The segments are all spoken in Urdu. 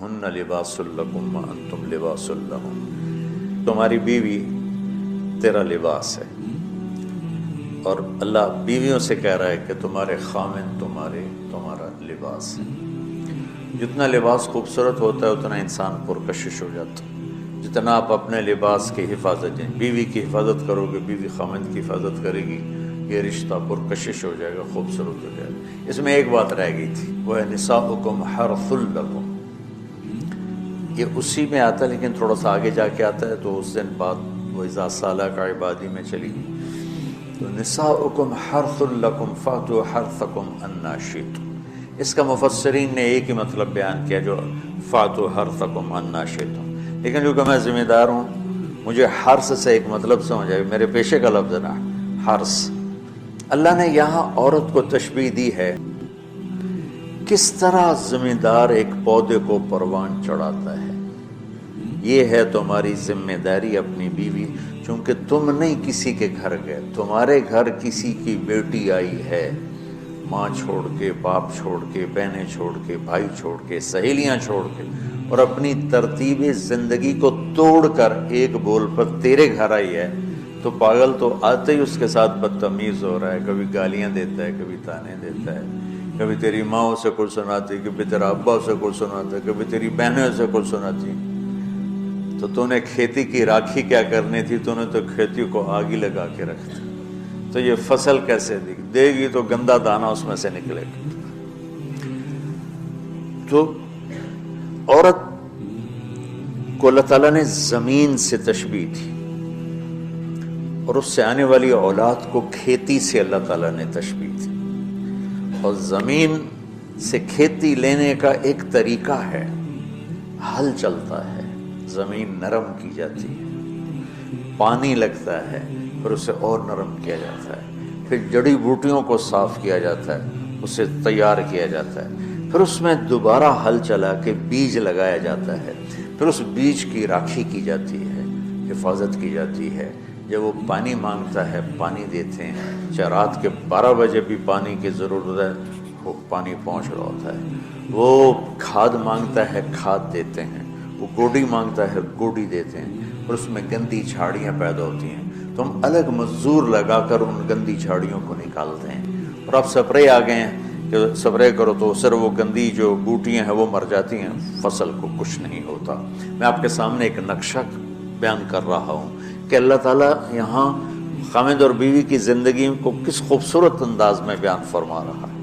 ہن لباس لکم وانتم لباس لہن، تمہاری بیوی تیرا لباس ہے، اور اللہ بیویوں سے کہہ رہا ہے کہ تمہارے خامن تمہارا لباس ہے۔ جتنا لباس خوبصورت ہوتا ہے اتنا انسان پرکشش ہو جاتا ہے۔ جتنا آپ اپنے لباس کی حفاظت دیں، بیوی کی حفاظت کرو گے، بیوی خامن کی حفاظت کرے گی، یہ رشتہ پرکشش ہو جائے گا، خوبصورت ہو جائے گا۔ اس میں ایک بات رہ گئی تھی، وہ ہے نساؤکم حرث لکم، یہ اسی میں آتا ہے لیکن تھوڑا سا آگے جا کے آتا ہے، تو اس دن بعد وہ اذا سالک عبادی میں چلی گئی۔ تو نساؤکم حرث لکم فاتوا حرثکم انا شئتم، اس کا مفسرین نے ایک ہی مطلب بیان کیا جو فاتوا حرثکم انا شئتم، لیکن چونکہ میں ذمہ دار ہوں مجھے حرث سے ایک مطلب سمجھ آئے، میرے پیشے کا لفظ نا حرث۔ اللہ نے یہاں عورت کو تشبیہ دی ہے کس طرح ذمہ دار ایک پودے کو پروان چڑھاتا ہے۔ یہ ہے تمہاری ذمہ داری اپنی بیوی، چونکہ تم نہیں کسی کے گھر گئے، تمہارے گھر کسی کی بیٹی آئی ہے، ماں چھوڑ کے، باپ چھوڑ کے، بہنیں چھوڑ کے، بھائی چھوڑ کے، سہیلیاں چھوڑ کے، اور اپنی ترتیب زندگی کو توڑ کر ایک بول پر تیرے گھر آئی ہے، تو پاگل تو آتے ہی اس کے ساتھ بدتمیز ہو رہا ہے، کبھی گالیاں دیتا ہے، کبھی تانے دیتا ہے، کبھی تیری ماں اسے کچھ سناتی، کبھی تیرا ابا اسے کچھ سناتا ہے، کبھی تیری بہنیں اسے کچھ سناتی۔ تو نے کھیتی کی راکھی کیا کرنی تھی، تو نے تو کھیتی کو آگ ہی لگا کے رکھ دی، تو یہ فصل کیسے دے گی، تو گندا دانہ اس میں سے نکلے گا۔ تو عورت کو اللہ تعالیٰ نے زمین سے تشبیہ دی، اور اس سے آنے والی اولاد کو کھیتی سے اللہ تعالیٰ نے تشبیہ دی، اور زمین سے کھیتی لینے کا ایک طریقہ ہے، ہل چلتا ہے، زمین نرم کی جاتی ہے، پانی لگتا ہے، پھر اسے اور نرم کیا جاتا ہے، پھر جڑی بوٹیوں کو صاف کیا جاتا ہے، اسے تیار کیا جاتا ہے، پھر اس میں دوبارہ ہل چلا کے بیج لگایا جاتا ہے، پھر اس بیج کی راکھی کی جاتی ہے، حفاظت کی جاتی ہے۔ جب وہ پانی مانگتا ہے پانی دیتے ہیں، چاہے رات کے 12 بجے بھی پانی کی ضرورت ہے، وہ پانی پہنچ رہا ہوتا ہے۔ وہ کھاد مانگتا ہے، کھاد دیتے ہیں، وہ گوڈی مانگتا ہے، گوڈی دیتے ہیں، اور اس میں گندی جھاڑیاں پیدا ہوتی ہیں تو ہم الگ مزدور لگا کر ان گندی جھاڑیوں کو نکالتے ہیں، اور اب سپرے آ گئے ہیں کہ سپرے کرو تو صرف وہ گندی جو بوٹیاں ہیں وہ مر جاتی ہیں، فصل کو کچھ نہیں ہوتا۔ میں آپ کے سامنے ایک نقشہ بیان کر رہا ہوں کہ اللہ تعالیٰ یہاں خامد اور بیوی کی زندگی کو کس خوبصورت انداز میں بیان فرما رہا ہے۔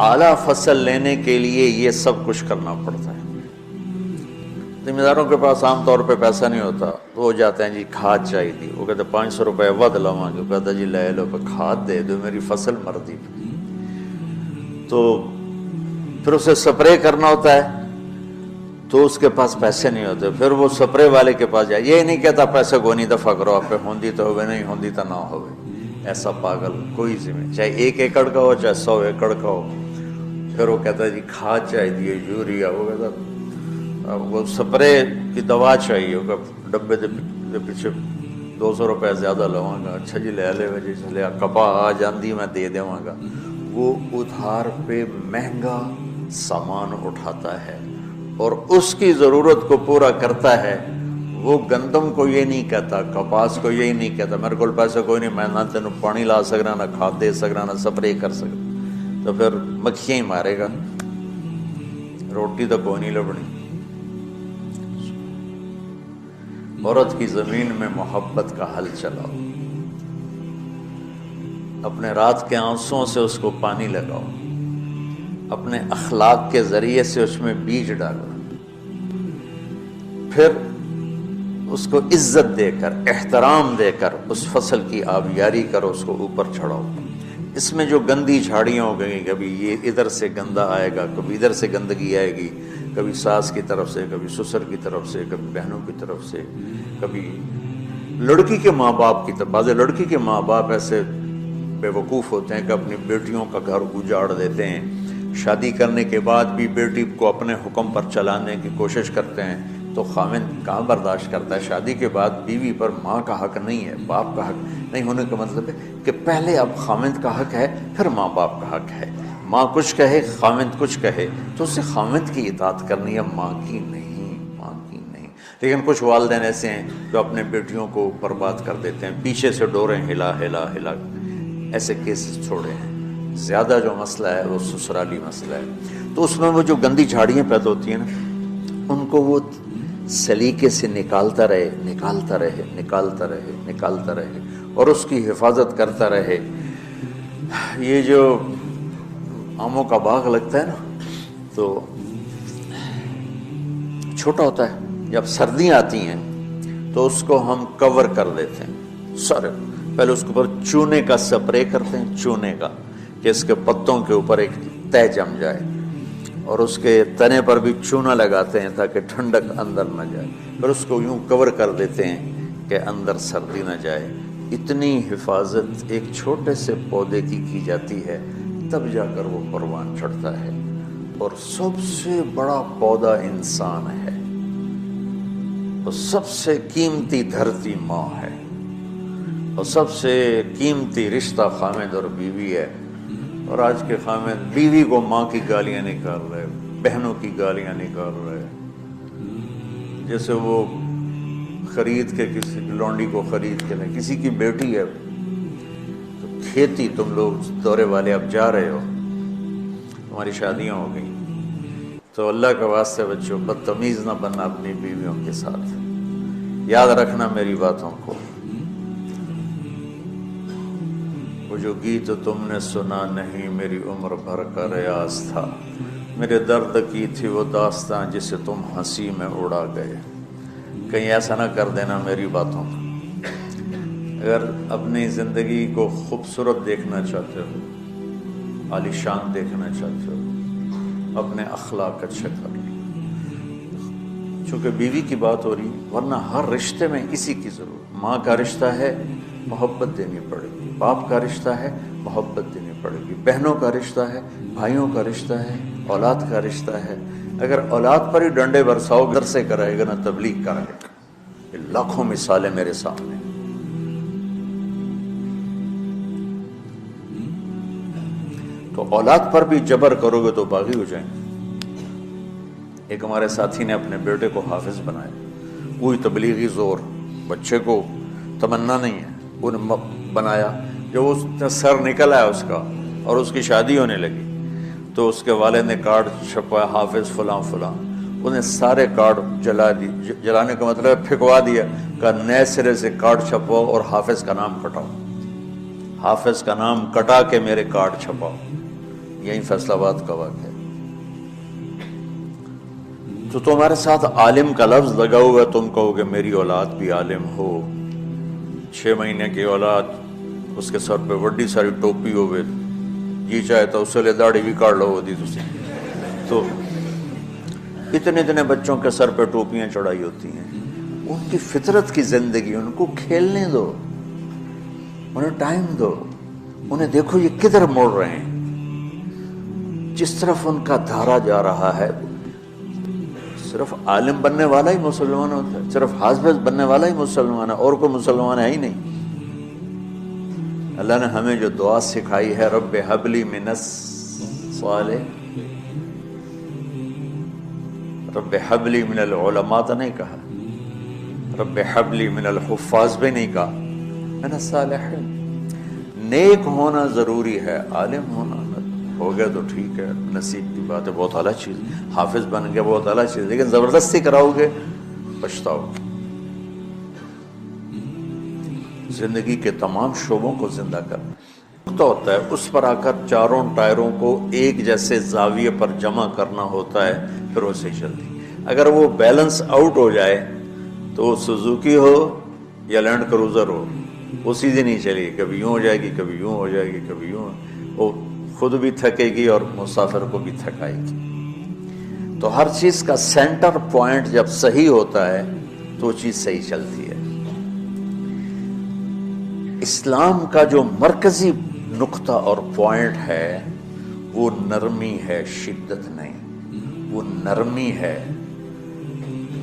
اعلیٰ فصل لینے کے لیے یہ سب کچھ کرنا پڑتا ہے۔ ذمہ داروں کے پاس عام طور پہ پیسہ نہیں ہوتا، تو وہ جاتے ہیں جی کھاد چاہیے تھی، وہ کہتے 500 روپے ود لواں گے، وہ کہتا جی لے لو، پہ کھاد دے دو، میری فصل مر دی۔ تو پھر اسے سپرے کرنا ہوتا ہے تو اس کے پاس پیسے نہیں ہوتے، پھر وہ سپرے والے کے پاس جائے، یہ نہیں کہتا پیسے کو نہیں دفع کرو، آپ پہ ہوندی تو ہوئے، نہیں ہوندی تو نہ ہوئے۔ ایسا پاگل کوئی ذمہ، چاہے 1 ایکڑ کا ہو چاہے 100 ایکڑ کا ہو، پھر وہ کہتا ہے جی کھاد چاہیے، یوریا، وہ کہتا وہ سپرے کی دوا چاہیے، ڈبے دے پیچھے 200 روپے زیادہ لواں گا، اچھا جی لے لے جی چلے، کپا آ جاندی میں دے دیواں گا۔ وہ ادھار پہ مہنگا سامان اٹھاتا ہے اور اس کی ضرورت کو پورا کرتا ہے۔ وہ گندم کو یہ نہیں کہتا، کپاس کو یہی نہیں کہتا میرے کو پیسے کوئی نہیں، میں نہ تینوں پانی لا سکنا، نہ کھاد دے سکنا، نہ سپرے کر سکنا، تو پھر مکھیاں ہی مارے گا، روٹی تو کوئی نہیں لبنی۔ عورت کی زمین میں محبت کا حل چلاؤ، اپنے رات کے آنسوؤں سے اس کو پانی لگاؤ، اپنے اخلاق کے ذریعے سے اس میں بیج ڈالو، پھر اس کو عزت دے کر، احترام دے کر اس فصل کی آبیاری کرو، اس کو اوپر چڑھاؤ۔ اس میں جو گندی جھاڑیاں ہو گئی، کبھی یہ ادھر سے گندا آئے گا، کبھی ادھر سے گندگی آئے گی، کبھی ساس کی طرف سے، کبھی سسر کی طرف سے، کبھی بہنوں کی طرف سے، کبھی لڑکی کے ماں باپ کی طرف۔ بعض لڑکی کے ماں باپ ایسے بے وقوف ہوتے ہیں کہ اپنی بیٹیوں کا گھر اجاڑ دیتے ہیں، شادی کرنے کے بعد بھی بیٹی کو اپنے حکم پر چلانے کی کوشش کرتے ہیں، تو خاوند کہاں برداشت کرتا ہے؟ شادی کے بعد بیوی پر ماں کا حق نہیں ہے، باپ کا حق نہیں ہونے کا مطلب ہے کہ پہلے اب خاوند کا حق ہے، پھر ماں باپ کا حق ہے۔ ماں کچھ کہے خاوند کچھ کہے تو اسے خاوند کی اطاعت کرنی ہے، ماں کی نہیں، ماں کی نہیں۔ لیکن کچھ والدین ایسے ہیں جو اپنے بیٹیوں کو برباد کر دیتے ہیں، پیچھے سے ڈوریں ہلا ہلا ہلا، ایسے کیسز چھوڑے ہیں۔ زیادہ جو مسئلہ ہے وہ سسرالی مسئلہ ہے، تو اس میں وہ جو گندی جھاڑیاں پیدا ہوتی ہیں نا، ان کو وہ سلیقے سے نکالتا رہے نکالتا رہے نکالتا رہے نکالتا رہے اور اس کی حفاظت کرتا رہے۔ یہ جو آموں کا باغ لگتا ہے نا، تو چھوٹا ہوتا ہے، جب سردیاں آتی ہیں تو اس کو ہم کور کر دیتے ہیں سارے، پہلے اس کے اوپر چونے کا سپرے کرتے ہیں، چونے کا، کہ اس کے پتوں کے اوپر ایک تہ جم جائے، اور اس کے تنے پر بھی چونا لگاتے ہیں تاکہ ٹھنڈک اندر نہ جائے، پھر اس کو یوں کور کر دیتے ہیں کہ اندر سردی نہ جائے۔ اتنی حفاظت ایک چھوٹے سے پودے کی جاتی ہے، تب جا کر وہ پروان چڑھتا ہے۔ اور سب سے بڑا پودا انسان ہے، اور سب سے قیمتی دھرتی ماں ہے، اور سب سے قیمتی رشتہ خامد اور بیوی ہے۔ اور آج کے خامد بیوی کو ماں کی گالیاں نکال رہے، بہنوں کی گالیاں نکال رہے، جیسے وہ خرید کے کسی لونڈی کو خرید کے نہیں، کسی کی بیٹی ہے تو کھیتی، تم لوگ دورے والے اب جا رہے ہو، تمہاری شادیاں ہو گئی، تو اللہ کے واسطے بچوں بدتمیز نہ بننا اپنی بیویوں کے ساتھ، یاد رکھنا میری باتوں کو۔ وہ جو گیت تم نے سنا نہیں میری عمر بھر کا ریاض تھا، میرے درد کی تھی وہ داستاں جسے تم ہنسی میں اڑا گئے۔ کہیں ایسا نہ کر دینا میری باتوں کو۔ اگر اپنی زندگی کو خوبصورت دیکھنا چاہتے ہو، عالی شان دیکھنا چاہتے ہو، اپنے اخلاق اچھے کر لو۔ چونکہ بیوی کی بات ہو رہی، ورنہ ہر رشتے میں اسی کی ضرورت۔ ماں کا رشتہ ہے، محبت دینی پڑے گی، باپ کا رشتہ ہے، محبت دینی پڑے گی، بہنوں کا رشتہ ہے، بھائیوں کا رشتہ ہے، اولاد کا رشتہ ہے۔ اگر اولاد پر ہی ڈنڈے برساؤ، گھر سے کرائے گا نہ تبلیغ کرائے گا۔ یہ لاکھوں مثالیں میرے سامنے۔ تو اولاد پر بھی جبر کرو گے تو باغی ہو جائیں گے۔ ایک ہمارے ساتھی نے اپنے بیٹے کو حافظ بنایا، کوئی تبلیغی زور، بچے کو تمنا نہیں ہے، انہیں بنایا۔ جب اس کا سر نکل آیا اس کا اور اس کی شادی ہونے لگی تو اس کے والد نے کارڈ چھپوایا، حافظ فلاں فلاں، انہیں سارے کارڈ جلا دی، جلانے کا مطلب پھینکوا دیا، کہ نئے سرے سے کارڈ چھپواؤ اور حافظ کا نام کٹاؤ، حافظ کا نام کٹا کے میرے کارڈ چھپاؤ۔ یہی فیصل آباد کا واقعہ ہے۔ تو تمہارے ساتھ عالم کا لفظ لگا ہوا ہے، تم کہو گے میری اولاد بھی عالم ہو، 6 مہینے کی اولاد، اس کے سر پہ بڑی ساری ٹوپی ہوئے، جی چاہے تو اس سے لے داڑھی بھی کاٹ لو ہوتی تسی۔ تو اتنے اتنے بچوں کے سر پہ ٹوپیاں چڑھائی ہوتی ہیں، ان کی فطرت کی زندگی، ان کو کھیلنے دو، انہیں ٹائم دو، انہیں دیکھو یہ کدھر موڑ رہے ہیں، جس طرف ان کا دھارا جا رہا ہے۔ صرف عالم بننے والا ہی مسلمان ہوتا ہے، صرف حافظ بننے والا ہی مسلمان ہے، اور کوئی مسلمان ہے ہی نہیں۔ اللہ نے ہمیں جو دعا سکھائی ہے، رب ہب لی من الصالح، رب ہب لی من العلماء تو نہیں کہا، رب ہب لی من الحفاظ بھی نہیں کہا، من الصالحین۔ نیک ہونا ضروری ہے، عالم ہونا ہو گیا تو ٹھیک ہے، نصیب کی بات ہے، بہت اعلیٰ چیز، حافظ بن گیا بہت اعلیٰ چیز، لیکن زبردستی کراؤ گے پچھتاؤ گے۔ زندگی کے تمام شعبوں کو زندہ کرنا نقطہ ہوتا ہے، اس پر آ کر چاروں ٹائروں کو ایک جیسے زاویے پر جمع کرنا ہوتا ہے، پھر وہ صحیح چلتی۔ اگر وہ بیلنس آؤٹ ہو جائے تو سوزوکی ہو یا لینڈ کروزر ہو، وہ سیدھی نہیں چلے گی، کبھی یوں ہو جائے گی، کبھی یوں ہو جائے گی، کبھی یوں، وہ خود بھی تھکے گی اور مسافر کو بھی تھکائے گی۔ تو ہر چیز کا سینٹر پوائنٹ جب صحیح ہوتا ہے تو چیز صحیح چلتی ہے۔ اسلام کا جو مرکزی نقطہ اور پوائنٹ ہے وہ نرمی ہے، شدت نہیں، وہ نرمی ہے،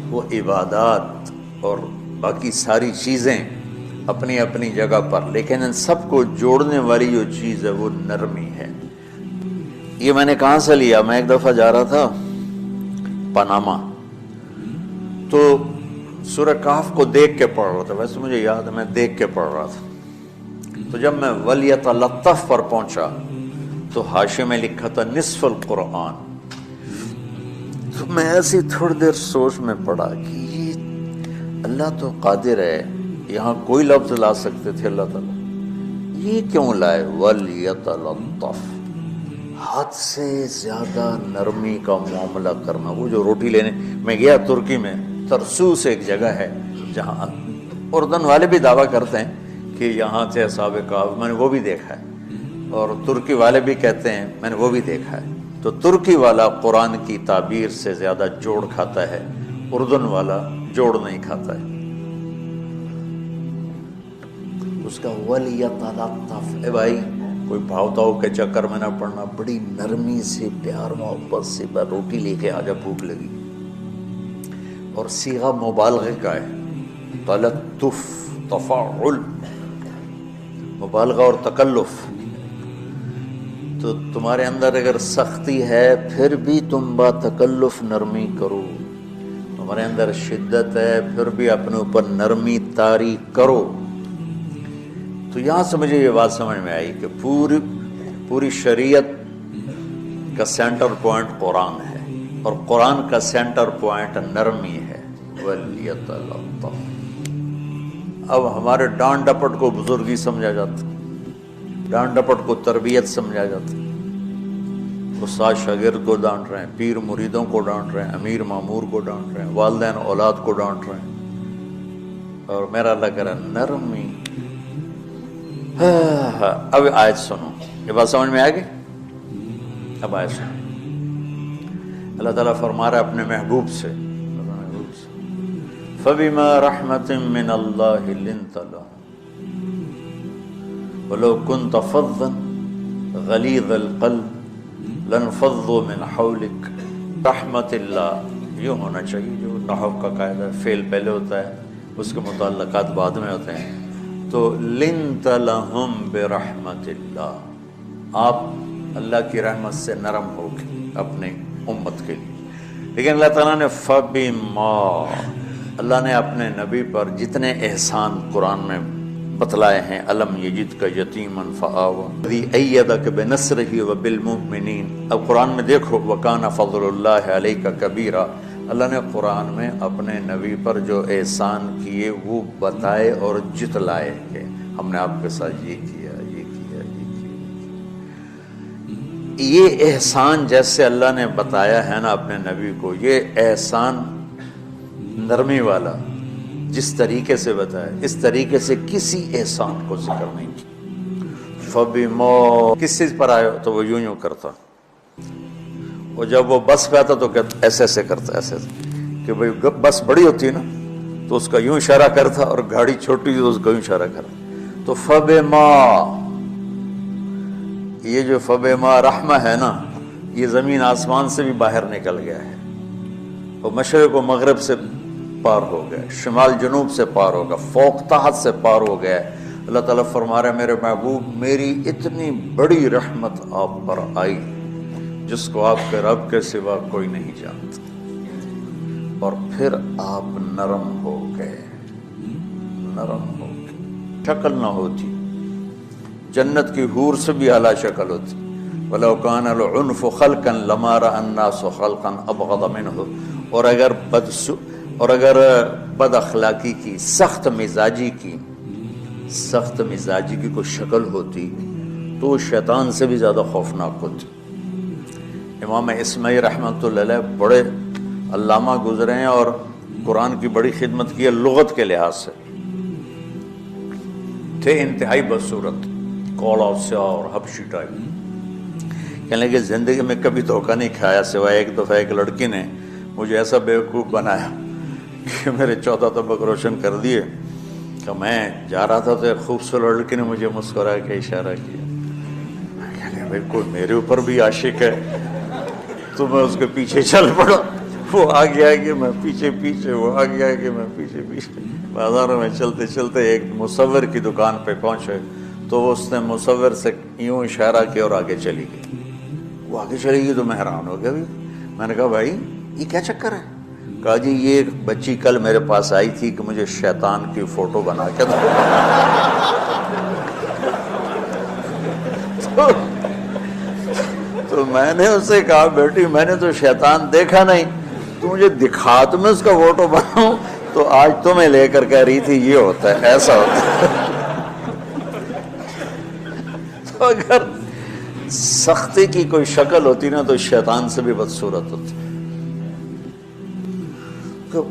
وہ عبادات اور باقی ساری چیزیں اپنی اپنی جگہ پر، لیکن ان سب کو جوڑنے والی جو چیز ہے وہ نرمی ہے۔ یہ میں نے کہاں سے لیا؟ میں ایک دفعہ جا رہا تھا پاناما، تو سورہ کہف کو دیکھ کے پڑھ رہا تھا، ویسے مجھے یاد ہے میں دیکھ کے پڑھ رہا تھا، تو جب میں وَلْيَتَلَطَّفْ پر پہنچا تو حاشیے میں لکھا تھا نصف القرآن، تو میں ایسی تھوڑی دیر سوچ میں پڑا کہ یہ اللہ تو قادر ہے، یہاں کوئی لفظ لا سکتے تھے اللہ تعالیٰ، یہ کیوں لائے وَلْيَتَلَطَّفْ، حد سے زیادہ نرمی کا معاملہ کرنا۔ وہ جو روٹی لینے میں گیا ترکی میں، ترسوس ایک جگہ ہے جہاں اردن والے بھی دعویٰ کرتے ہیں کہ یہاں سے اصحاب کہف، میں نے وہ بھی دیکھا ہے، اور ترکی والے بھی کہتے ہیں میں نے وہ بھی دیکھا ہے۔ تو ترکی والا قرآن کی تعبیر سے زیادہ جوڑ کھاتا ہے، اردن والا جوڑ نہیں کھاتا ہے۔ اس کا وَلْيَتَلَطَّفْ، اے بھائی کوئی بھاؤتاؤ کے چکر میں نہ پڑنا، بڑی نرمی سے پیار محبت سے روٹی لے کے آجا، بھوک لگی، اور صیغہ مبالغہ کا ہے، تلطف، تفاعل، مبالغہ اور تکلف۔ تو تمہارے اندر اگر سختی ہے پھر بھی تم با تکلف نرمی کرو، تمہارے اندر شدت ہے پھر بھی اپنے اوپر نرمی طاری کرو۔ تو یہاں سے مجھے یہ بات سمجھ میں آئی کہ پوری شریعت کا سینٹر پوائنٹ قرآن ہے، اور قرآن کا سینٹر پوائنٹ نرمی ہے، وَلْيَتَلَطَّفْ۔ اب ہمارے ڈانٹ ڈپٹ کو بزرگی سمجھا جاتا، ڈانٹ ڈپٹ کو تربیت سمجھا جاتا، استاد شاگرد کو ڈانٹ رہے ہیں، پیر مریدوں کو ڈانٹ رہے ہیں، امیر مامور کو ڈانٹ رہے ہیں، والدین اولاد کو ڈانٹ رہے ہیں، اور میرا اللہ کہہ رہا ہے نرمی۔ اب آیت سنو، یہ بات سمجھ میں آ گئی؟ اب آیت سنو، اللہ تعالیٰ فرما رہا ہے اپنے محبوب سے، فَبِمَا رَحْمَةٍ مِّنَ اللَّهِ لِنْتَ لَهُمْ وَلَوْ كُنْتَ فَظًّا غَلِيظَ الْقَلْبِ لَانفَضُّوا مِنْ حَوْلِكَ۔ رحمت اللہ یوں ہونا چاہیے، جو نحو کا قاعدہ ہے، فعل پہلے ہوتا ہے، اس کے متعلقات بعد میں ہوتے ہیں۔ تو لنت لہم برحمت اللہ، آپ اللہ کی رحمت سے نرم ہو گئے اپنے امت کے لیے۔ لیکن اللہ تعالیٰ نے فبما، اللہ نے اپنے نبی پر جتنے احسان قرآن میں بتلائے ہیں، الم یجد کا یتیما فآویٰ الذی ایدک بنصرہ وبالمؤمنین۔ اب قرآن میں دیکھو وکان فضل اللہ علیک کبیرا، اللہ نے قرآن میں اپنے نبی پر جو احسان کیے وہ بتائے اور جتلائے کہ ہم نے آپ کے ساتھ یہ کیا، یہ کیا، یہ کیا۔ یہ احسان جیسے اللہ نے بتایا ہے نا اپنے نبی کو، یہ احسان نرمی والا جس طریقے سے بتایا، اس طریقے سے کسی احسان کو ذکر نہیں کیا۔ فبما، کس چیز پر آئے تو وہ یوں کرتا، اور جب وہ بس پہ آتا تو ایسے ایسے کرتا، ایسے کہ بھئی بس بڑی ہوتی ہے نا تو اس کا یوں اشارہ کرتا، اور گاڑی چھوٹی تو اس کا یوں اشارہ کرتا۔ تو فبما، یہ جو فبما رحمہ ہے نا، یہ زمین آسمان سے بھی باہر نکل گیا ہے، اور مشرق و مغرب سے پار ہو گیا، شمال جنوب سے پار ہوگا، فوق تحت سے پار ہو گیا ہے۔ اللہ تعالیٰ فرما رہے ہیں میرے محبوب، میری اتنی بڑی رحمت آپ پر آئی جس کو آپ کے رب کے سوا کوئی نہیں جانتا، اور پھر آپ نرم ہو گئے، نرم ہو گئے۔ شکل نہ ہوتی، جنت کی حور سے بھی اعلیٰ شکل ہوتی، وَلَوْ كَانَ الْعُنْفُ خَلْقًا لَمَا رَأَى النَّاسُ خَلْقًا أَبْغَضَ مِنْهُ۔ اور اگر بد اخلاقی کی، سخت مزاجی کی کوئی شکل ہوتی تو وہ شیطان سے بھی زیادہ خوفناک ہوتی۔ امام اسماعیل رحمۃ اللہ علیہ بڑے علامہ گزرے ہیں اور قرآن کی بڑی خدمت کی ہے لغت کے لحاظ سے، تھے انتہائی بدصورت، کوڑا سیاہ اور حبشی ٹائپ۔ کہنے لگے زندگی میں کبھی دھوکہ نہیں کھایا، سوائے ایک دفعہ ایک لڑکی نے مجھے ایسا بیوقوف بنایا کہ میرے 14 طبق روشن کر دیے، کہ میں جا رہا تھا تو ایک خوبصورت لڑکی نے مجھے مسکرا کے اشارہ کیا، کہنے بھائی کوئی میرے اوپر بھی عاشق ہے، تو میں اس کے پیچھے چل پڑا، وہ آگے آگے میں پیچھے پیچھے، وہ آگے آگے میں پیچھے پیچھے۔ بازاروں میں چلتے چلتے ایک مصور کی دکان پہ پہنچے تو اس نے مصور سے یوں اشارہ کیا اور آگے چلی گئی۔ وہ آگے چلے گی تو میں حیران ہو گیا. میں نے کہا بھائی یہ کیا چکر ہے؟ کہا جی یہ ایک بچی کل میرے پاس آئی تھی کہ مجھے شیطان کی فوٹو بنا کے دو. تو میں نے اس سے کہا بیٹی میں نے تو شیطان دیکھا نہیں, تو مجھے دکھا تو میں اس کا فوٹو بناؤں. تو آج تمہیں لے کر کہہ رہی تھی یہ ہوتا ہے ایسا ہوتا ہے. تو اگر سختی کی کوئی شکل ہوتی نا تو شیطان سے بھی بدصورت ہوتی. تو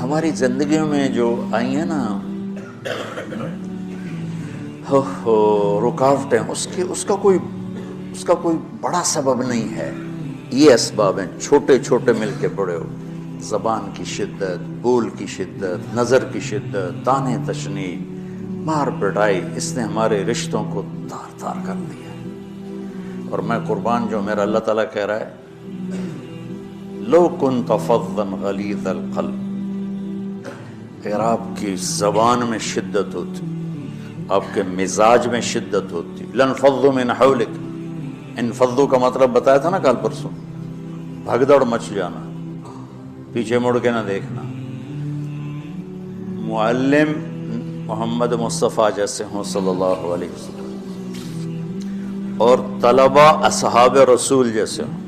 ہماری زندگیوں میں جو آئی ہیں نا رکاوٹیں, اس کا کوئی بڑا سبب نہیں ہے. یہ اسباب ہیں چھوٹے چھوٹے مل کے بڑے ہو. زبان کی شدت, بول کی شدت, نظر کی شدت, طعنے تشنیع, مار پٹائی, اس نے ہمارے رشتوں کو تار تار کر دیا. اور میں قربان جو میرا اللہ تعالیٰ کہہ رہا ہے لو کنت فظا غلیظ القلب, اگر آپ کی زبان میں شدت ہوتی, آپ کے مزاج میں شدت ہوتی, لانفضوا من حولک. انفضوا کا مطلب بتایا تھا نا کل پرسوں, بھگدڑ مچ جانا, پیچھے مڑ کے نہ دیکھنا. معلم محمد مصطفیٰ جیسے ہوں صلی اللہ علیہ وسلم, اور طلبہ اصحاب رسول جیسے ہوں.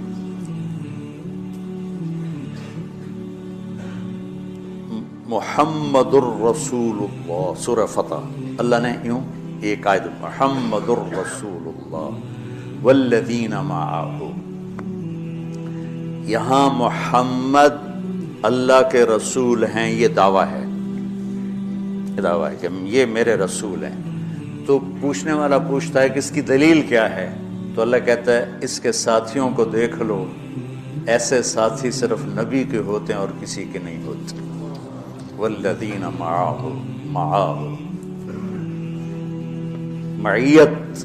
محمد الرسول اللہ, سورہ فتح اللہ نے یوں ایک آیت, محمد الرسول اللہ والذین معہ. یہاں محمد اللہ کے رسول ہیں, یہ دعویٰ ہے, کہ یہ میرے رسول ہیں. تو پوچھنے والا پوچھتا ہے کہ اس کی دلیل کیا ہے؟ تو اللہ کہتا ہے اس کے ساتھیوں کو دیکھ لو, ایسے ساتھی صرف نبی کے ہوتے ہیں اور کسی کے نہیں ہوتے. والذین معہ, معیت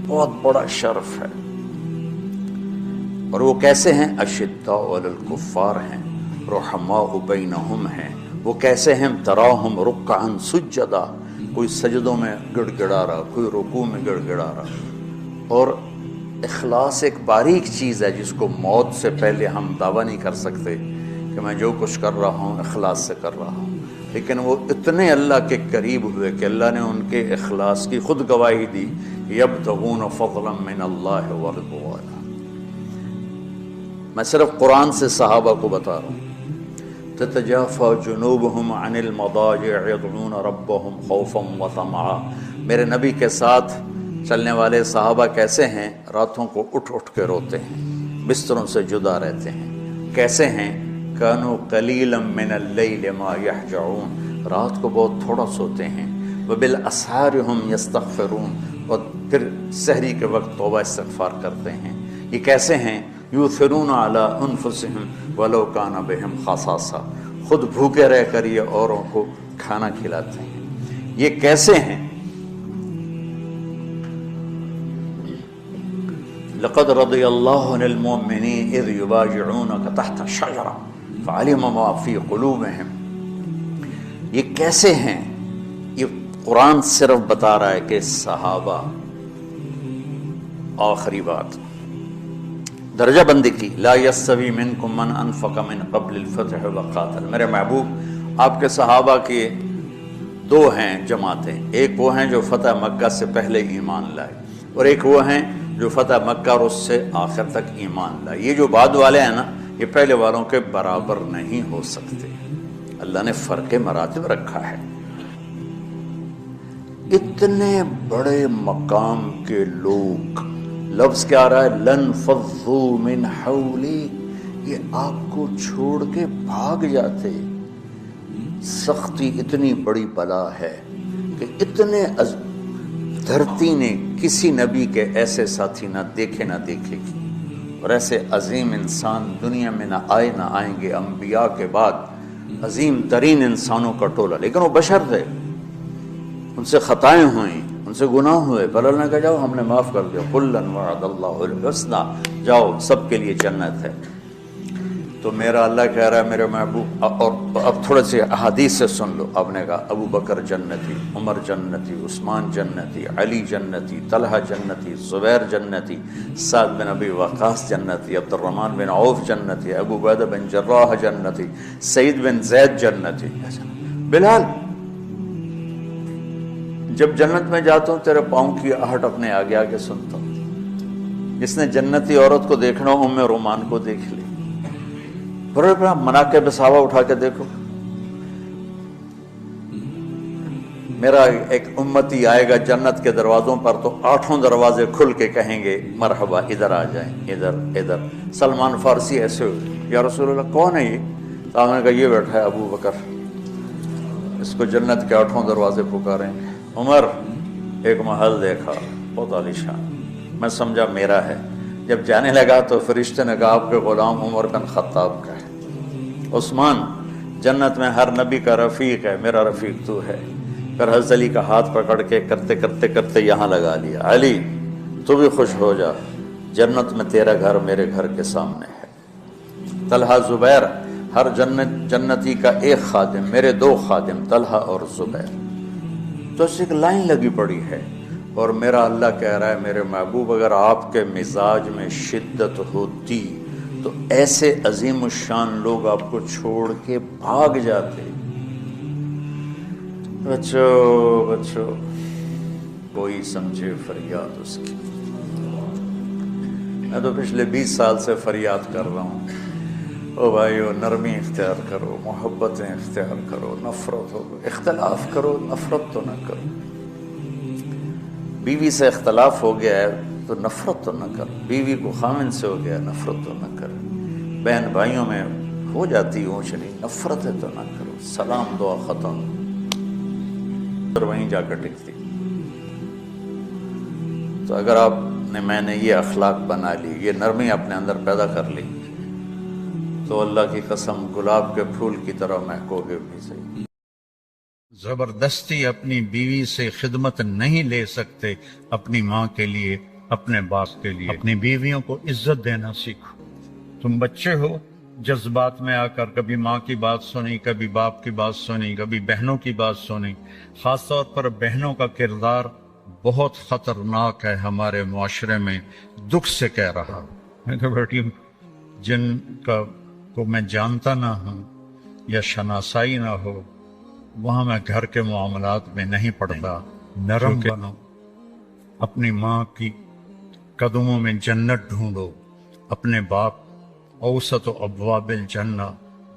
بہت بڑا شرف ہے. اور وہ کیسے ہیں؟ اشداء علی الکفار ہیں, رحماء بینہم ہیں. وہ کیسے ہیں؟ تراہم رکعا سجدا, کوئی سجدوں میں گڑ گڑا رہا, کوئی رکوع میں گڑ گڑا رہا. اور اخلاص ایک باریک چیز ہے جس کو موت سے پہلے ہم دعویٰ نہیں کر سکتے کہ میں جو کچھ کر رہا ہوں اخلاص سے کر رہا ہوں. لیکن وہ اتنے اللہ کے قریب ہوئے کہ اللہ نے ان کے اخلاص کی خود گواہی دی, یبتغون فضلا من اللہ ورضوانا. میں صرف قرآن سے صحابہ کو بتا رہا ہوں. تتجافى جنوبهم عن المضاجع يدعون ربهم خوفا وطمعا. میرے نبی کے ساتھ چلنے والے صحابہ کیسے ہیں؟ راتوں کو اٹھ اٹھ کے روتے ہیں, بستروں سے جدا رہتے ہیں. کیسے ہیں؟ كانوا قليلا من الليل ما يهجعون, رات کو بہت تھوڑا سوتے ہیں. وبالاسحار هم يستغفرون, اور پھر سحری کے وقت توبہ استغفار کرتے ہیں. یہ کیسے ہیں؟ یؤثرون علی انفسهم ولو کان بهم خصاصہ, خود بھوکے رہ کر یہ اوروں کو کھانا کھلاتے ہیں. یہ کیسے ہیں؟ لقد رضی اللہ عن المؤمنین اذ یبایعونک تحت الشجرہ فعلم ما فی قلوبهم. یہ کیسے ہیں؟ یہ قرآن صرف بتا رہا ہے کہ صحابہ. آخری بات درجہ بندی کی, لا یستوی منکم من انفق من قبل الفتح وقاتل. میرے محبوب آپ کے صحابہ کے دو ہیں جماعتیں, ایک وہ ہیں جو فتح مکہ سے پہلے ایمان لائے, اور ایک وہ ہیں جو فتح مکہ اور اس سے آخر تک ایمان لائے. یہ جو بعد والے ہیں نا, یہ پہلے والوں کے برابر نہیں ہو سکتے. اللہ نے فرق مراتب رکھا ہے. اتنے بڑے مقام کے لوگ, لفظ کیا آ رہا ہے؟ لانفضوا من حولی, یہ آپ کو چھوڑ کے بھاگ جاتے. سختی اتنی بڑی بلا ہے کہ اتنے دھرتی نے کسی نبی کے ایسے ساتھی نہ دیکھے نہ دیکھے گی, اور ایسے عظیم انسان دنیا میں نہ آئیں گے. انبیاء کے بعد عظیم ترین انسانوں کا ٹولہ, لیکن وہ بشر تھے, ان سے خطائیں ہوئیں, ان سے گناہ ہوئے, پر اللہ نے کہا جاؤ ہم نے معاف کر دیا. کلا وعد اللہ الحسنى, جاؤ سب کے لیے جنت ہے. تو میرا اللہ کہہ رہا ہے میرے محبوب، اور اب تھوڑے سے احادیث سے سن لو۔ آپ نے کہا ابو بکر جنتی، عمر جنتی، عثمان جنتی، علی جنتی، طلحہ جنتی، زبیر جنتی، سعد بن ابی وقاص جنتی، عبد الرحمن بن عوف جنتی، ابو عبیدہ بن جراح جنتی، سعید بن زید جنتی۔ بلال جب جنت میں جاتا ہوں تیرے پاؤں کی آہٹ اپنے آگے آگے سنتا ہوں۔ جس نے جنتی عورت کو دیکھنا ہو ام رومان کو دیکھ لے، بڑے بڑا مناقب صحابہ اٹھا کے دیکھو۔ میرا ایک امتی آئے گا جنت کے دروازوں پر تو 8 دروازے کھل کے کہیں گے مرحبا، ادھر آ جائیں، ادھر ادھر۔ سلمان فارسی ایسے ہوئے، یا رسول اللہ کون ہے یہ؟ تو آپ نے کہا یہ بیٹھا ہے ابو بکر، اس کو جنت کے 8 دروازے پکاریں گے۔ عمر ایک محل دیکھا بہت عالیشان، میں سمجھا میرا ہے۔ جب جانے لگا تو فرشتے نے کہا آپ کے غلام عمر بن خطاب کا ہے۔ عثمان جنت میں ہر نبی کا رفیق ہے، میرا رفیق تو ہے۔ پھر حضرت علی کا ہاتھ پکڑ کے کرتے کرتے کرتے یہاں لگا لیا، علی تو بھی خوش ہو جا، جنت میں تیرا گھر میرے گھر کے سامنے ہے۔ طلحہ زبیر ہر جنتی کا ایک خادم، میرے 2 خادم طلحہ اور زبیر۔ تو اس ایک لائن لگی پڑی ہے، اور میرا اللہ کہہ رہا ہے میرے محبوب اگر آپ کے مزاج میں شدت ہوتی تو ایسے عظیم الشان لوگ آپ کو چھوڑ کے بھاگ جاتے۔ بچو کوئی سمجھے فریاد اس کی۔ میں تو پچھلے 20 سال سے فریاد کر رہا ہوں، او بھائیو نرمی اختیار کرو، محبتیں اختیار کرو، نفرت ہو، اختلاف کرو، نفرت تو نہ کرو۔ بیوی سے اختلاف ہو گیا ہے تو نفرت تو نہ کر، بیوی کو خامن سے ہو گیا نفرت تو نہ کر، بہن بھائیوں میں ہو جاتی اونچ نیچ، نفرت ہے تو نہ کرو، سلام دعا ختم، اور وہیں جا کر ٹکتی۔ تو اگر آپ نے میں نے یہ اخلاق بنا لی، یہ نرمی اپنے اندر پیدا کر لی، تو اللہ کی قسم گلاب کے پھول کی طرح مہکو گے بھی صحیح۔ زبردستی اپنی بیوی سے خدمت نہیں لے سکتے، اپنی ماں کے لیے، اپنے باپ کے لیے۔ اپنی بیویوں کو عزت دینا سیکھو۔ تم بچے ہو، جذبات میں آ کر کبھی ماں کی بات سنی، کبھی باپ کی بات سنی، کبھی بہنوں کی بات سنی۔ خاص طور پر بہنوں کا کردار بہت خطرناک ہے ہمارے معاشرے میں، دکھ سے کہہ رہا۔ میں کہ بیٹی جن کو میں جانتا نہ ہوں یا شناسائی نہ ہو، وہاں میں گھر کے معاملات میں نہیں پڑتا۔ نرم بنو، اپنی ماں کی قدموں میں جنت ڈھونڈو۔ اپنے باپ اوسط ابواب الجنہ،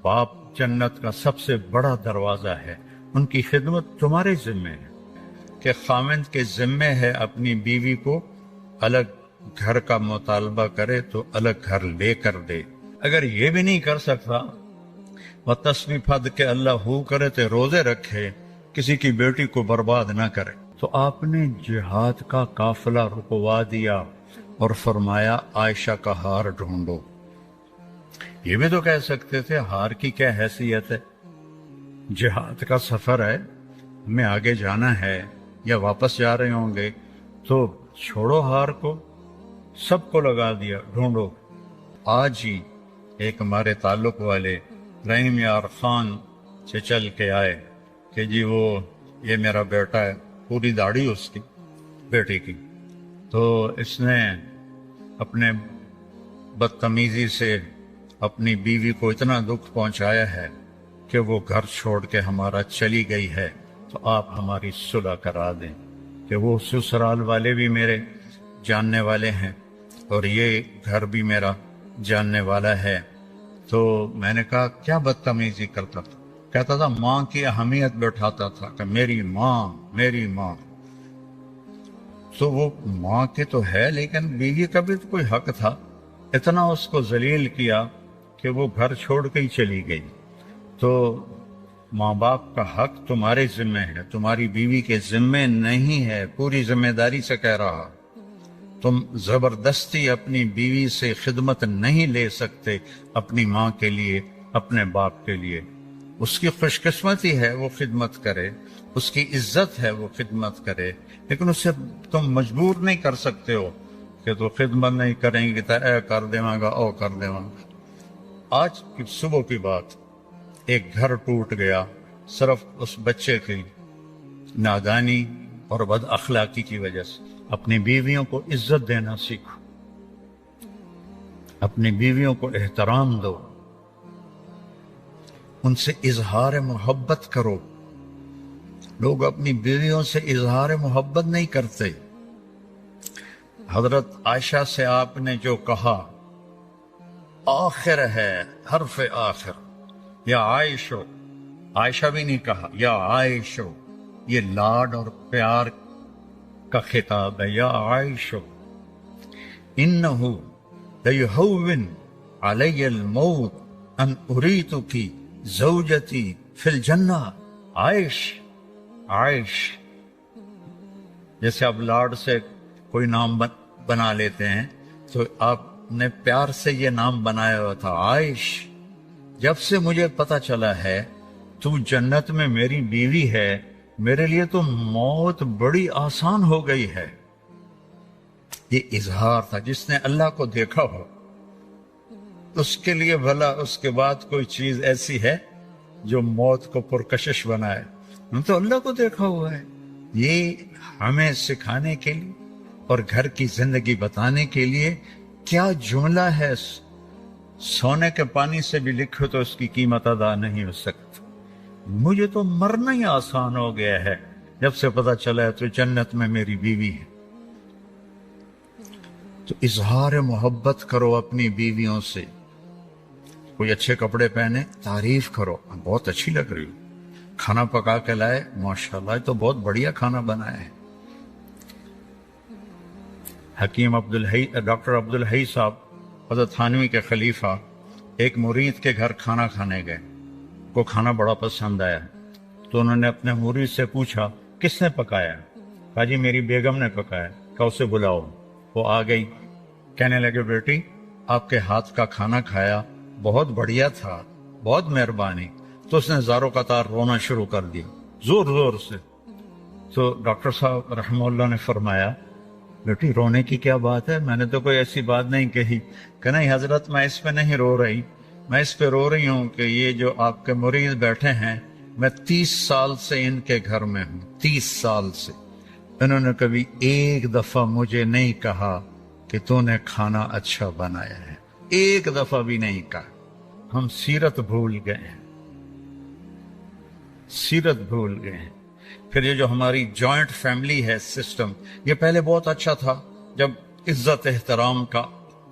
باپ جنت کا سب سے بڑا دروازہ ہے، ان کی خدمت تمہارے ذمہ ہے۔ کہ خاوند کے ذمہ ہے اپنی بیوی کو الگ گھر کا مطالبہ کرے تو الگ گھر لے کر دے۔ اگر یہ بھی نہیں کر سکتا، تسبیح پھد کے اللہ ہو کرے تو روزے رکھے، کسی کی بیٹی کو برباد نہ کرے۔ تو آپ نے جہاد کا قافلہ رکوا دیا اور فرمایا عائشہ کا ہار ڈھونڈو۔ یہ بھی تو کہہ سکتے تھے ہار کی کیا حیثیت ہے، جہاد کا سفر ہے، ہمیں آگے جانا ہے یا واپس جا رہے ہوں گے، تو چھوڑو ہار کو، سب کو لگا دیا، ڈھونڈو۔ آج ہی ایک ہمارے تعلق والے رحیم یار خان سے چل کے آئے کہ جی وہ یہ میرا بیٹا ہے، پوری داڑھی اس کی بیٹی کی، تو اس نے اپنے بدتمیزی سے اپنی بیوی کو اتنا دکھ پہنچایا ہے کہ وہ گھر چھوڑ کے ہمارا چلی گئی ہے، تو آپ ہماری صلح کرا دیں۔ کہ وہ سسرال والے بھی میرے جاننے والے ہیں اور یہ گھر بھی میرا جاننے والا ہے۔ تو میں نے کہا کیا بدتمیزی کرتا تھا؟ کہتا تھا ماں کی اہمیت بٹھاتا تھا کہ میری ماں میری ماں۔ تو وہ ماں کی تو ہے، لیکن بیوی کا بھی تو کوئی حق تھا۔ اتنا اس کو ذلیل کیا کہ وہ گھر چھوڑ کے ہی چلی گئی۔ تو ماں باپ کا حق تمہارے ذمہ ہے، تمہاری بیوی کے ذمہ نہیں ہے، پوری ذمہ داری سے کہہ رہا۔ تم زبردستی اپنی بیوی سے خدمت نہیں لے سکتے، اپنی ماں کے لیے، اپنے باپ کے لیے۔ اس کی خوش قسمتی ہے وہ خدمت کرے، اس کی عزت ہے وہ خدمت کرے، لیکن اسے تم مجبور نہیں کر سکتے ہو کہ تو خدمت نہیں کریں گی تو اے کر دے گا او کر دے گا۔ آج کی صبح کی بات، ایک گھر ٹوٹ گیا صرف اس بچے کی نادانی اور بد اخلاقی کی وجہ سے۔ اپنی بیویوں کو عزت دینا سیکھو، اپنی بیویوں کو احترام دو، ان سے اظہار محبت کرو۔ لوگ اپنی بیویوں سے اظہار محبت نہیں کرتے۔ حضرت عائشہ سے آپ نے جو کہا، آخر ہے حرف آخر، یا عائشو، عائشہ بھی نہیں کہا، یا عائشو، یہ لاڈ اور پیار کا خطاب ہے، یا عائشو انہو لیہون علی الموت ان اریتکی زوجتی فی الجنہ۔ عائش، عائش، جیسے آپ لاڈ سے کوئی نام بنا لیتے ہیں تو آپ نے پیار سے یہ نام بنایا ہوا تھا، عائش۔ جب سے مجھے پتا چلا ہے تو جنت میں میری بیوی ہے، میرے لیے تو موت بڑی آسان ہو گئی ہے۔ یہ اظہار تھا۔ جس نے اللہ کو دیکھا ہو اس کے لیے بھلا اس کے بعد کوئی چیز ایسی ہے جو موت کو پرکشش بنائے؟ ہم تو اللہ کو دیکھا ہوا ہے۔ یہ ہمیں سکھانے کے لیے اور گھر کی زندگی بتانے کے لیے کیا جملہ ہے، سونے کے پانی سے بھی لکھو تو اس کی قیمت ادا نہیں ہو سکتی۔ مجھے تو مرنا ہی آسان ہو گیا ہے جب سے پتا چلا ہے تو جنت میں میری بیوی ہے۔ تو اظہار محبت کرو اپنی بیویوں سے۔ کوئی اچھے کپڑے پہنے، تعریف کرو، بہت اچھی لگ رہی ہو۔ کھانا پکا کے لائے، ماشاءاللہ تو بہت بڑھیا کھانا بنایا ہے۔ حکیم ڈاکٹر عبدالحی صاحب حضرت تھانوی کے خلیفہ ایک مرید کے گھر کھانا کھانے گئے، کو کھانا بڑا پسند آیا تو انہوں نے اپنے مرید سے پوچھا کس نے پکایا؟ کہا جی میری بیگم نے پکایا۔ کہا اسے بلاؤ۔ وہ آ گئی، کہنے لگے بیٹی آپ کے ہاتھ کا کھانا کھایا، بہت بڑھیا تھا، بہت مہربانی۔ تو اس نے زاروں قطار رونا شروع کر دیا، زور زور سے۔ تو ڈاکٹر صاحب رحمہ اللہ نے فرمایا بیٹی رونے کی کیا بات ہے، میں نے تو کوئی ایسی بات نہیں کہی۔ کہ نہیں حضرت میں اس پہ نہیں رو رہی، میں اس پہ رو رہی ہوں کہ یہ جو آپ کے مرید بیٹھے ہیں، میں 30 سال سے ان کے گھر میں ہوں، 30 سال سے انہوں نے کبھی ایک دفعہ مجھے نہیں کہا کہ تو نے کھانا اچھا بنایا ہے، ایک دفعہ بھی نہیں کہا۔ ہم سیرت بھول گئے ہیں، سیرت بھول گئے ہیں۔ پھر یہ جو ہماری جوائنٹ فیملی ہے سسٹم، یہ پہلے بہت اچھا تھا جب عزت احترام کا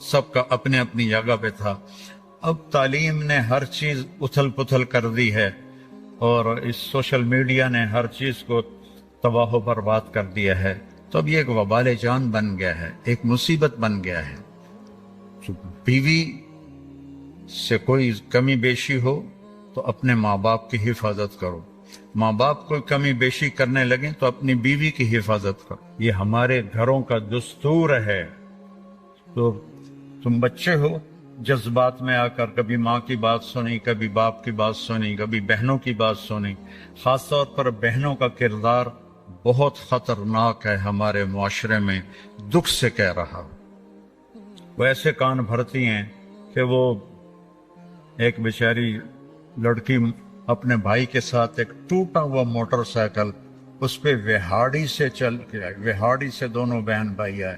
سب کا اپنے اپنی جگہ پہ تھا۔ اب تعلیم نے ہر چیز اتھل پتھل کر دی ہے، اور اس سوشل میڈیا نے ہر چیز کو تباہ و برباد کر دیا ہے۔ تو اب یہ ایک وبال جان بن گیا ہے، ایک مصیبت بن گیا ہے۔ بیوی سے کوئی کمی بیشی ہو تو اپنے ماں باپ کی حفاظت کرو، ماں باپ کوئی کمی بیشی کرنے لگیں تو اپنی بیوی کی حفاظت کرو۔ یہ ہمارے گھروں کا دستور ہے۔ تو تم بچے ہو، جذبات میں آ کر کبھی ماں کی بات سنی، کبھی باپ کی بات سنی، کبھی بہنوں کی بات سنی۔ خاص طور پر بہنوں کا کردار بہت خطرناک ہے ہمارے معاشرے میں، دکھ سے کہہ رہا ہوں۔ وہ ایسے کان بھرتی ہیں کہ وہ ایک بیچاری لڑکی اپنے بھائی کے ساتھ ایک ٹوٹا ہوا موٹر سائیکل، اس پہ وہاڑی سے چل کے آئے، وہاڑی سے دونوں بہن بھائی آئے۔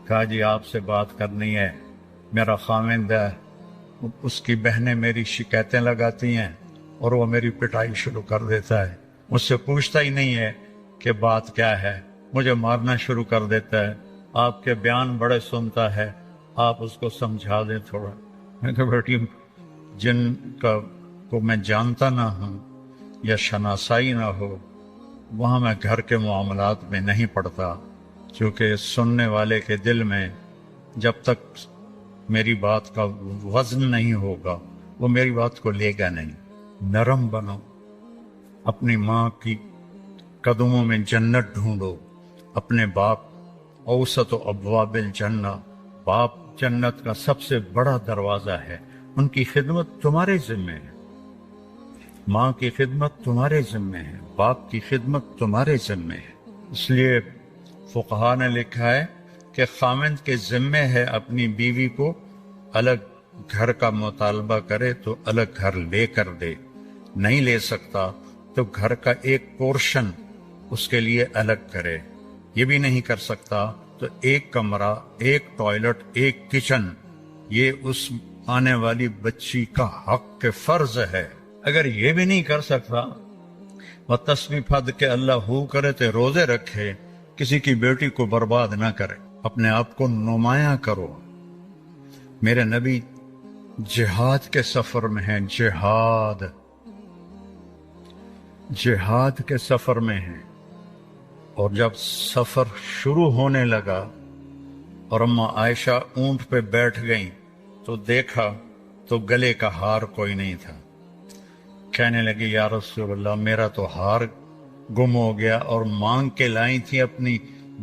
کہا جی آپ سے بات کرنی ہے، میرا خاوند ہے، اس کی بہنیں میری شکایتیں لگاتی ہیں اور وہ میری پٹائی شروع کر دیتا ہے، مجھ سے پوچھتا ہی نہیں ہے کہ بات کیا ہے، مجھے مارنا شروع کر دیتا ہے، آپ کے بیان بڑے سنتا ہے، آپ اس کو سمجھا دیں تھوڑا۔ میں کہا بیٹی جن کا کو میں جانتا نہ ہوں یا شناسائی نہ ہو، وہاں میں گھر کے معاملات میں نہیں پڑتا، کیونکہ سننے والے کے دل میں جب تک میری بات کا وزن نہیں ہوگا وہ میری بات کو لے گا نہیں۔ نرم بنو، اپنی ماں کی قدموں میں جنت ڈھونڈو، اپنے باپ اوسط ابواب الجنہ، باپ جنت کا سب سے بڑا دروازہ ہے، ان کی خدمت تمہارے ذمہ ہے، ماں کی خدمت تمہارے ذمہ ہے، باپ کی خدمت تمہارے ذمہ ہے۔ اس لیے فقہا نے لکھا ہے کہ خاوند کے ذمہ ہے اپنی بیوی کو الگ گھر کا مطالبہ کرے تو الگ گھر لے کر دے، نہیں لے سکتا تو گھر کا ایک پورشن اس کے لیے الگ کرے، یہ بھی نہیں کر سکتا تو ایک کمرہ، ایک ٹوائلٹ، ایک کچن، یہ اس آنے والی بچی کا حق کے فرض ہے۔ اگر یہ بھی نہیں کر سکتا، وہ تسبیح پھد کے اللہ ہو کرے تو روزے رکھے، کسی کی بیٹی کو برباد نہ کرے، اپنے آپ کو نمایاں کرو۔ میرے نبی جہاد کے سفر میں ہیں، جہاد کے سفر میں ہیں، اور جب سفر شروع ہونے لگا اور اماں عائشہ اونٹ پہ بیٹھ گئیں تو دیکھا تو گلے کا ہار کوئی نہیں تھا۔ کہنے لگی یا رسول اللہ میرا تو ہار گم ہو گیا، اور مانگ کے لائی تھی اپنی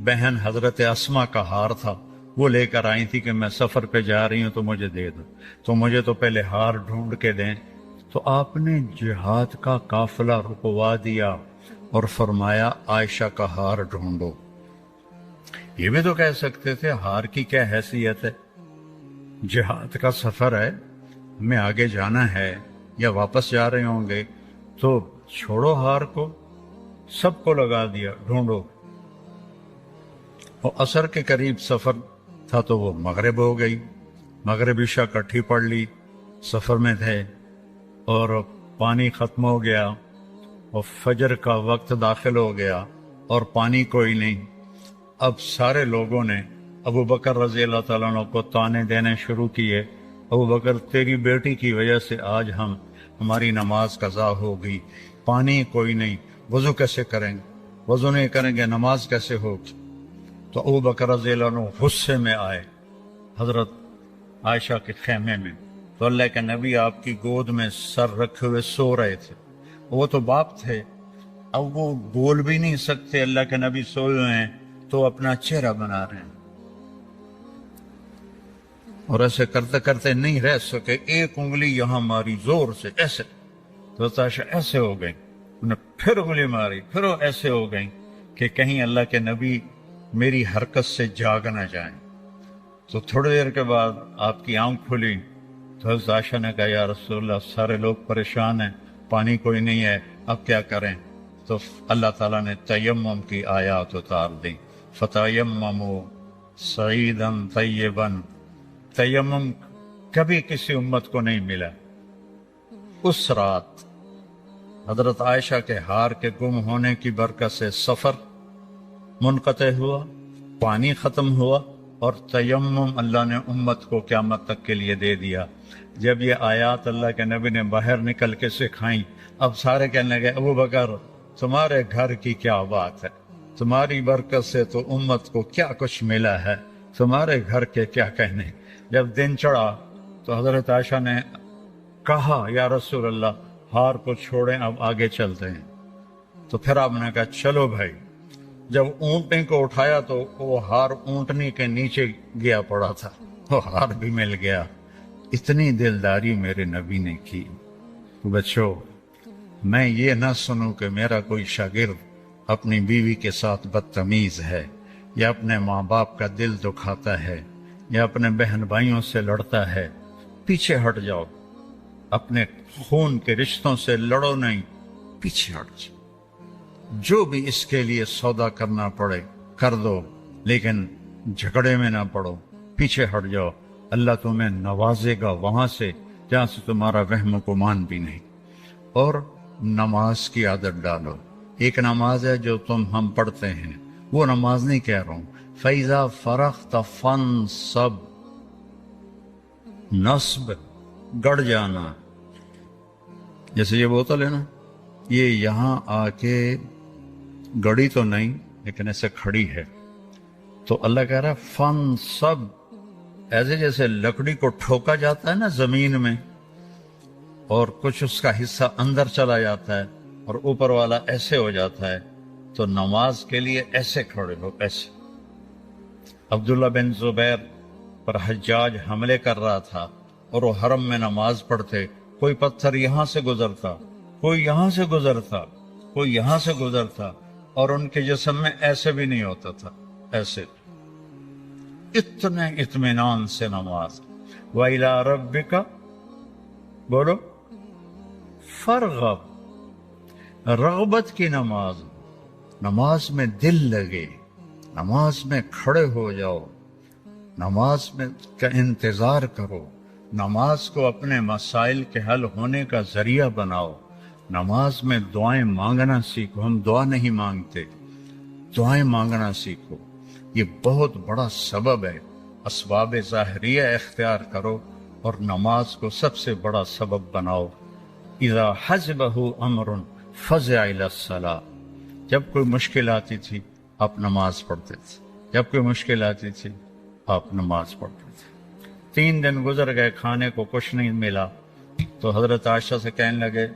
بہن حضرت اسما کا ہار تھا، وہ لے کر آئی تھی کہ میں سفر پہ جا رہی ہوں تو مجھے دے دو، تو مجھے تو پہلے ہار ڈھونڈ کے دیں۔ تو آپ نے جہاد کا قافلہ رکوا دیا اور فرمایا عائشہ کا ہار ڈھونڈو۔ یہ بھی تو کہہ سکتے تھے ہار کی کیا حیثیت ہے، جہاد کا سفر ہے، ہمیں آگے جانا ہے یا واپس جا رہے ہوں گے تو چھوڑو ہار کو، سب کو لگا دیا، ڈھونڈو۔ اور عصر کے قریب سفر تھا تو وہ مغرب ہو گئی، مغرب عشاء کٹھی پڑھ لی، سفر میں تھے اور پانی ختم ہو گیا اور فجر کا وقت داخل ہو گیا اور پانی کوئی نہیں۔ اب سارے لوگوں نے ابو بکر رضی اللہ تعالیٰ عنہ کو طعنے دینے شروع کیے، ابو بکر تیری بیٹی کی وجہ سے آج ہماری نماز قضا ہو گئی، پانی کوئی نہیں، وضو کیسے کریں گے، وضو نہیں کریں گے نماز کیسے ہوگی؟ تو ابو بکر رضی اللہ عنہ غصے میں آئے حضرت عائشہ کے خیمے میں، تو اللہ کے نبی آپ کی گود میں سر رکھے ہوئے سو رہے تھے، وہ تو باپ تھے، اب وہ بول بھی نہیں سکتے، اللہ کے نبی سوئے ہوئے ہیں تو اپنا چہرہ بنا رہے ہیں، اور ایسے کرتے کرتے نہیں رہ سکے، ایک انگلی یہاں ماری زور سے ایسے، تو عائشہ ایسے ہو گئی، انہیں پھر انگلی ماری، پھر وہ ایسے ہو گئی کہ کہیں اللہ کے نبی میری حرکت سے جاگ نہ جائیں۔ تو تھوڑی دیر کے بعد آپ کی آنکھ کھلی تو حضرت عائشہ نے کہا یا رسول اللہ سارے لوگ پریشان ہیں، پانی کوئی نہیں ہے، اب کیا کریں؟ تو اللہ تعالیٰ نے تیمم کی آیات اتار دی، فَتَيَمَّمُوا صَعِيدًا طَيِّبًا۔ تیمم کبھی کسی امت کو نہیں ملا۔ اس رات حضرت عائشہ کے ہار کے گم ہونے کی برکت سے سفر منقطع ہوا، پانی ختم ہوا، اور تیمم اللہ نے امت کو قیامت تک کے لیے دے دیا۔ جب یہ آیات اللہ کے نبی نے باہر نکل کے سکھائیں، اب سارے کہنے لگے ابو بکر تمہارے گھر کی کیا بات ہے، تمہاری برکت سے تو امت کو کیا کچھ ملا ہے، تمہارے گھر کے کیا کہنے۔ جب دن چڑھا تو حضرت عائشہ نے کہا یا رسول اللہ ہار کو چھوڑیں، اب آگے چلتے ہیں۔ تو پھر آپ نے کہا چلو بھائی۔ جب اونٹنی کو اٹھایا تو وہ ہار اونٹنی کے نیچے گیا پڑا تھا، وہ ہار بھی مل گیا۔ اتنی دلداری میرے نبی نے کی۔ بچوں، میں یہ نہ سنوں کہ میرا کوئی شاگرد اپنی بیوی کے ساتھ بدتمیز ہے، یا اپنے ماں باپ کا دل دکھاتا ہے، یا اپنے بہن بھائیوں سے لڑتا ہے۔ پیچھے ہٹ جاؤ، اپنے خون کے رشتوں سے لڑو نہیں، پیچھے ہٹ جاؤ۔ جو بھی اس کے لیے سودا کرنا پڑے کر دو، لیکن جھگڑے میں نہ پڑو، پیچھے ہٹ جاؤ۔ اللہ تمہیں نوازے گا وہاں سے جہاں سے تمہارا وہم و گمان بھی نہیں۔ اور نماز کی عادت ڈالو۔ ایک نماز ہے جو ہم پڑھتے ہیں، وہ نماز نہیں کہہ رہا ہوں، فَإِذَا فَرَغْتَ فَانْصَبْ، نصب گڑ جانا، جیسے یہ بوتل ہے نا، یہ یہاں آ کے گڑی تو نہیں لیکن ایسے کھڑی ہے، تو اللہ کہہ رہا ہے فَانْصَبْ، ایسے جیسے لکڑی کو ٹھوکا جاتا ہے نا زمین میں، اور کچھ اس کا حصہ اندر چلا جاتا ہے اور اوپر والا ایسے ہو جاتا ہے، تو نماز کے لیے ایسے کھڑے ہو، ایسے۔ عبداللہ بن زبیر پر حجاج حملے کر رہا تھا اور وہ حرم میں نماز پڑھتے، کوئی پتھر یہاں سے گزرتا، کوئی یہاں سے گزرتا، کوئی یہاں سے گزرتا، اور ان کے جسم میں ایسے بھی نہیں ہوتا تھا، ایسے۔ اتنے اطمینان سے نماز، وَإِلَىٰ رَبِّكَ بولو فرغب. رغبت کی نماز، نماز میں دل لگے، نماز میں کھڑے ہو جاؤ، نماز میں کا انتظار کرو، نماز کو اپنے مسائل کے حل ہونے کا ذریعہ بناؤ، نماز میں دعائیں مانگنا سیکھو. ہم دعا نہیں مانگتے، دعائیں مانگنا سیکھو. یہ بہت بڑا سبب ہے. اسباب ظاہریہ اختیار کرو اور نماز کو سب سے بڑا سبب بناؤ. اذا حزبہ امر فزع الی الصلاۃ. جب کوئی مشکل آتی تھی آپ نماز پڑھتے تھے، جب کوئی مشکل آتی تھی آپ نماز پڑھتے تھے. 3 دن گزر گئے، کھانے کو کچھ نہیں ملا، تو حضرت عائشہ سے کہنے لگے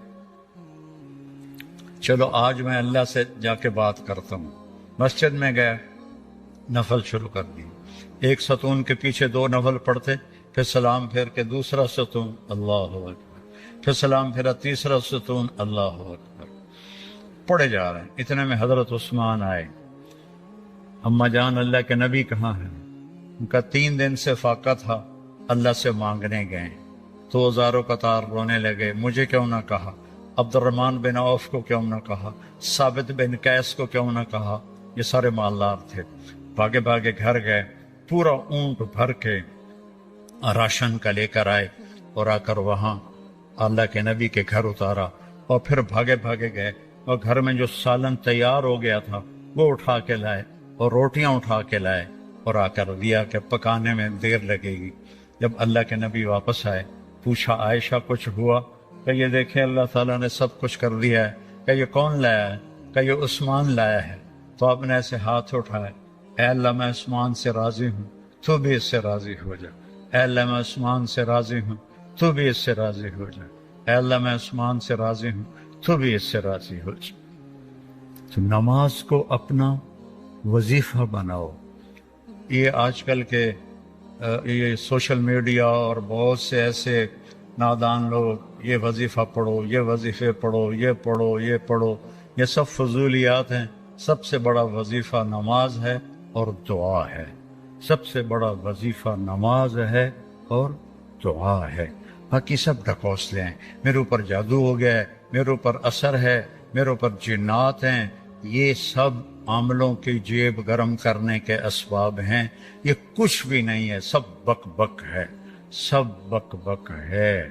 چلو آج میں اللہ سے جا کے بات کرتا ہوں. مسجد میں گئے، نفل شروع کر دی. ایک ستون کے پیچھے 2 نفل پڑھتے، پھر سلام پھیر کے دوسرا ستون، اللہ اکبر، پھر سلام پھیرا تیسرا ستون، اللہ اکبر، پڑھے جا رہے ہیں. اتنے میں حضرت عثمان آئے. اما جان اللہ کے نبی کہاں ہیں؟ ان کا 3 دن سے فاقہ تھا، اللہ سے مانگنے گئے تو ہزاروں قطار رونے لگے. مجھے کیوں نہ کہا؟ عبد الرحمن بن عوف کو کیوں نہ کہا؟ ثابت بن قیس کو کیوں نہ کہا؟ یہ سارے مالدار تھے. بھاگے بھاگے گھر گئے، پورا اونٹ بھر کے راشن کا لے کر آئے اور آ کر وہاں اللہ کے نبی کے گھر اتارا. اور پھر بھاگے بھاگے گئے اور گھر میں جو سالن تیار ہو گیا تھا وہ اٹھا کے لائے اور روٹیاں اٹھا کے لائے اور آ کر دیا کہ پکانے میں دیر لگے گی. جب اللہ کے نبی واپس آئے، پوچھا عائشہ کچھ ہوا؟ کہ یہ دیکھیں اللہ تعالیٰ نے سب کچھ کر دیا ہے. کہ یہ کون لایا ہے؟ کہ یہ عثمان لایا ہے. تو آپ نے ایسے ہاتھ اٹھائے، اے اللہ میں عثمان سے راضی ہوں، تو بھی اس سے راضی ہو جا. اے اللہ میں عثمان سے راضی ہوں، تو بھی اس سے راضی ہو جا. اے اللہ میں عثمان سے راضی ہوں، تو بھی اس سے راضی ہو جا. تو نماز کو اپنا وظیفہ بناؤ. یہ آج کل کے یہ سوشل میڈیا اور بہت سے ایسے نادان لوگ یہ وظیفہ پڑھو، یہ وظیفے پڑھو، یہ پڑھو، یہ پڑھو، یہ سب فضولیات ہیں. سب سے بڑا وظیفہ نماز ہے اور دعا ہے. سب سے بڑا وظیفہ نماز ہے اور دعا ہے. باقی سب ڈھکوسلے ہیں. میرے اوپر جادو ہو گیا ہے، میرے اوپر اثر ہے، میرے اوپر جنات ہیں. یہ سب عاملوں کی جیب گرم کرنے کے اسباب ہیں. یہ کچھ بھی نہیں ہے، سب بک بک ہے، سب بک بک ہے.